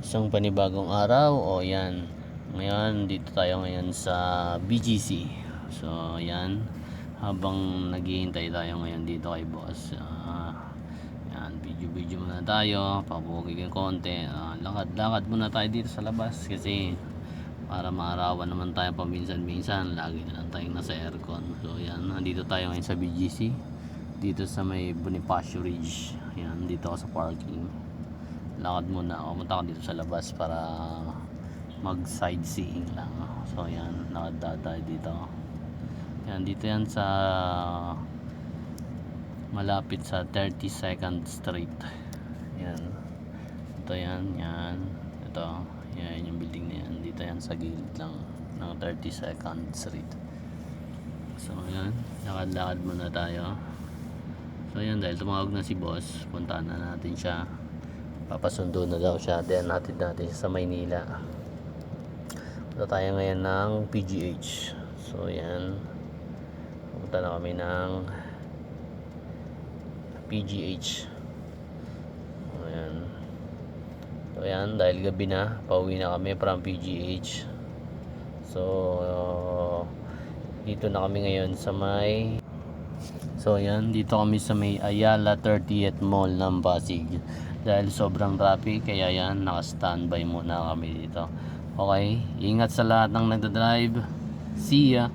Isang panibagong araw. O yan. Ngayon, dito tayo ngayon sa BGC. So, yan. Habang naghihintay tayo ngayon dito kay boss. Yan, video muna tayo. Papugi ng konti. Lakad-lakad muna tayo dito sa labas. Kasi para maarawan naman tayo paminsan-minsan. Lagi na lang tayong nasa aircon. So, yan. Nandito tayo ngayon sa BGC. Dito sa may Bonifacio Ridge. Yan, dito ako sa parking. Lakad muna ako, punta ako dito sa labas para mag sightseeing lang. So yan, lakad tayo dito. Yan, dito yan sa malapit sa 32nd Street. Yan, ito yan, ito, yan yung building na yan. Dito yan sa gilid lang ng 32nd Street. So yan, lakad muna tayo. So yan, dahil tumawag na si boss, puntahan na natin siya. Papasundo na daw siya. Then natin siya sa Maynila. Punta tayo ngayon ng PGH. So yan, punta na kami ng PGH. So yan, dahil gabi na, pauwi na kami from PGH. So dito na kami ngayon sa may, so yan, dito kami sa may Ayala 30th Mall ng Pasig. Dahil sobrang traffic, kaya yan, naka-standby muna kami dito. Okay, ingat sa lahat ng nagdadrive. See ya!